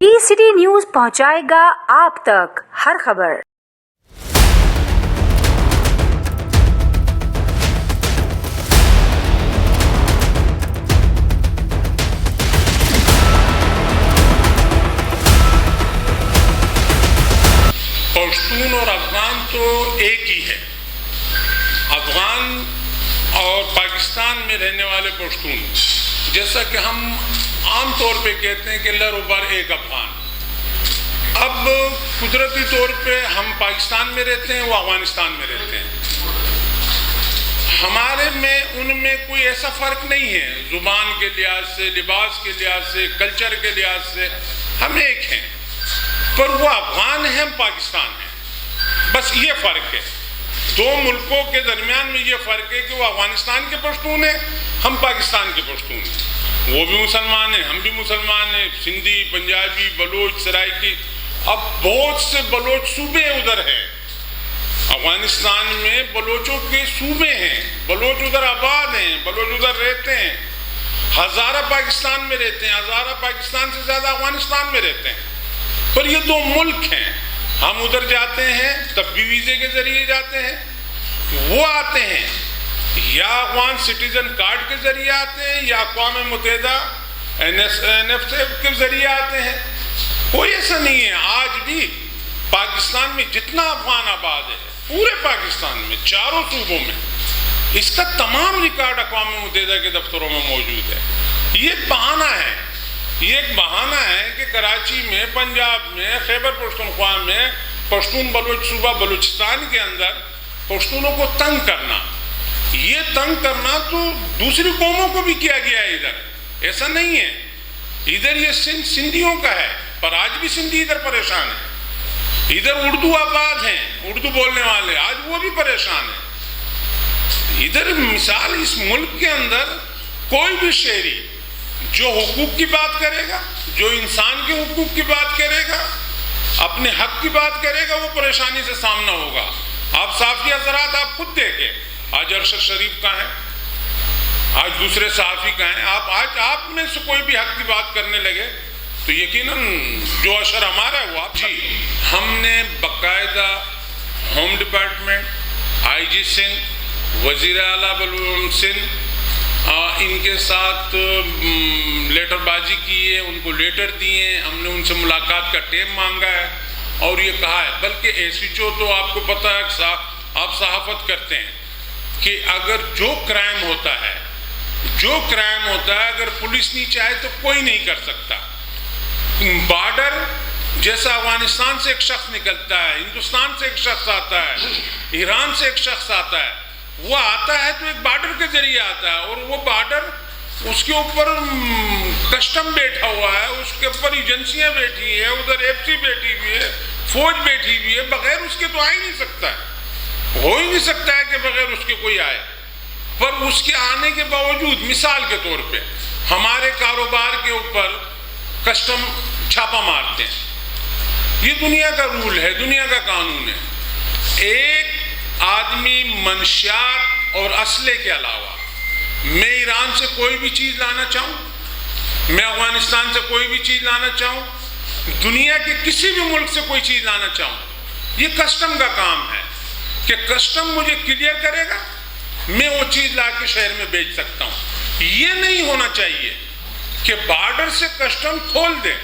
City news पहुंचाएगा आप तक हर खबर। पश्तून और अफगान तो एक ही है। अफगान और पाकिस्तान में रहने वाले पश्तून, जैसा कि हम आम तौर पे कहते हैं कि लर-उ-बर एक अफगान। अब कुदरती तौर पे हम पाकिस्तान में रहते हैं, वो अफगानिस्तान में रहते हैं। हमारे में उनमें कोई ऐसा फ़र्क नहीं है, ज़ुबान के लिहाज से, लिबास के लिहाज से, कल्चर के लिहाज से हम एक हैं। पर वो अफगान है, हम पाकिस्तान हैं, बस ये फ़र्क है। दो मुल्कों के दरमियान में ये फ़र्क है कि वो अफगानिस्तान के पश्तून हैं, हम पाकिस्तान के पश्तून हैं। वो भी मुसलमान हैं, हम भी मुसलमान हैं, सिंधी, पंजाबी, बलोच, सराइकी। अब बहुत से बलोच सूबे उधर हैं, अफगानिस्तान में बलोचों के सूबे हैं, बलोच उधर आबाद हैं, बलोच उधर रहते हैं। हज़ारा पाकिस्तान में रहते हैं, हज़ारा पाकिस्तान से ज़्यादा अफगानिस्तान में रहते हैं। पर ये दो मुल्क हैं, हम उधर जाते हैं तब भी वीज़े के ज़रिए जाते हैं, वो आते हैं या अफगान सिटीज़न कार्ड के ज़रिए आते हैं या अक़वाम मुत्तहिदा NSF के ज़रिए आते हैं। कोई ऐसा नहीं है। आज भी पाकिस्तान में जितना अफगान आबाद है, पूरे पाकिस्तान में चारों सूबों में, इसका तमाम रिकॉर्ड अक़वाम मुत्तहिदा के दफ्तरों में मौजूद है। ये बहाना है, ये एक बहाना है कि कराची में, पंजाब में, खैबर पख्तूनख्वा में, पश्तून बलोच सूबा बलूचिस्तान के अंदर पश्तूनों को तंग करना, ये तंग करना तो दूसरी कौमों को भी किया गया है इधर। ऐसा नहीं है, इधर ये सिंधियों का है, पर आज भी सिंधी इधर परेशान है। इधर उर्दू आबाद हैं, उर्दू बोलने वाले, आज वो भी परेशान है। इधर मिसाल, इस मुल्क के अंदर कोई भी शहरी जो हुकूक की बात करेगा, जो इंसान के हुकूक की बात करेगा, अपने हक की बात करेगा, वो परेशानी से सामना होगा। आप साफ़ी हज़रात आप खुद देखें, आज अरशद शरीफ का है, आज दूसरे सहाफ़ी का है। आज आप में से कोई भी हक की बात करने लगे तो यकीनन जो अशर हमारा है वो आप जी। हमने बाकायदा होम डिपार्टमेंट, IG सिंध, वज़ीर आला बलवंत सिंह, इनके साथ लेटरबाजी की है, उनको लेटर दिए, हमने उनसे मुलाकात का टाइम मांगा है और ये कहा है। बल्कि SHO तो आपको पता है, आप सहाफ़त करते हैं कि अगर जो क्राइम होता है, अगर पुलिस नहीं चाहे तो कोई नहीं कर सकता। बॉर्डर जैसा अफगानिस्तान से एक शख्स निकलता है, हिंदुस्तान से एक शख्स आता है, ईरान से एक शख्स आता है, वो आता है तो एक बॉर्डर के जरिए आता है और वो बॉर्डर, उसके ऊपर कस्टम बैठा हुआ है, उसके ऊपर एजेंसियां बैठी है, उधर FC बैठी हुई है, फौज बैठी हुई है, बगैर उसके तो आ ही नहीं सकता है, हो ही नहीं सकता है कि बगैर उसके कोई आए। पर उसके आने के बावजूद, मिसाल के तौर पे, हमारे कारोबार के ऊपर कस्टम छापा मारते हैं। ये दुनिया का रूल है, दुनिया का कानून है। एक आदमी मंशियात और असले के अलावा, मैं ईरान से कोई भी चीज़ लाना चाहूँ, मैं अफगानिस्तान से कोई भी चीज़ लाना चाहूँ, दुनिया के किसी भी मुल्क से कोई चीज़ लाना चाहूँ, ये कस्टम का काम है कि कस्टम मुझे क्लियर करेगा, मैं वो चीज़ ला के शहर में बेच सकता हूँ। ये नहीं होना चाहिए कि बॉर्डर से कस्टम खोल दें,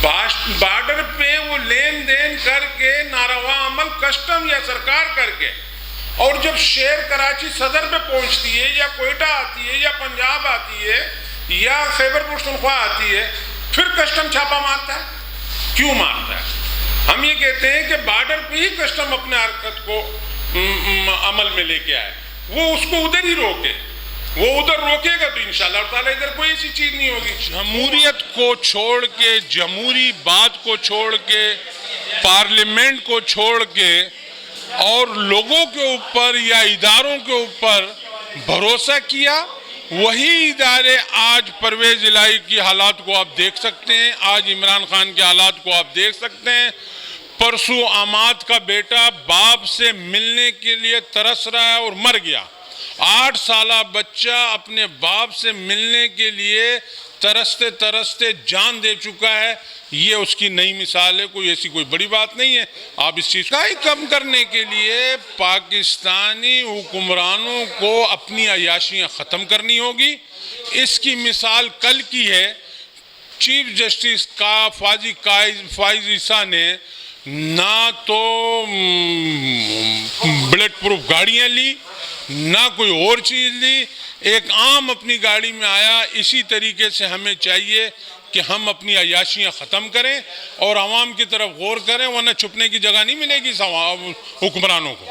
बॉर्डर पे वो लेन देन करके नारवा अमल कस्टम या सरकार करके, और जब शहर कराची सदर पे पहुंचती है या कोयटा आती है या पंजाब आती है या खैबर पख्तूनख्वा आती है, फिर कस्टम छापा मारता है। क्यों मारता है? हम ये कहते हैं कि बॉर्डर पे ही कस्टम अपने हरकत को अमल में लेके आए, वो उसको उधर ही रोके, वो उधर रोकेगा तो इंशाअल्लाह ताला इधर कोई ऐसी चीज़ नहीं होगी। जमहूरियत को छोड़ के, जमहूरी बात को छोड़ के, पार्लियामेंट को छोड़ के और लोगों के ऊपर या इदारों के ऊपर भरोसा किया, वही इदारे आज परवेज़ इलाही की हालात को आप देख सकते हैं, आज इमरान खान के हालात को आप देख सकते हैं। परसों अमाद का बेटा बाप से मिलने के लिए तरस रहा है और मर गया। 8 سالہ بچہ اپنے باپ سے ملنے کے لیے ترستے ترستے جان دے چکا ہے. یہ اس کی نئی مثال ہے, کوئی ایسی کوئی بڑی بات نہیں ہے. آپ اس چیز کا کم کرنے کے لیے پاکستانی حکمرانوں کو اپنی عیاشیاں ختم کرنی ہوگی. اس کی مثال کل کی ہے. چیف جسٹس کا فائز عیسیٰ نے نہ تو بلٹ پروف گاڑیاں لی, نہ کوئی اور چیز لی, ایک عام اپنی گاڑی میں آیا. اسی طریقے سے ہمیں چاہیے کہ ہم اپنی عیاشیاں ختم کریں اور عوام کی طرف غور کریں, ورنہ چھپنے کی جگہ نہیں ملے گی حکمرانوں کو.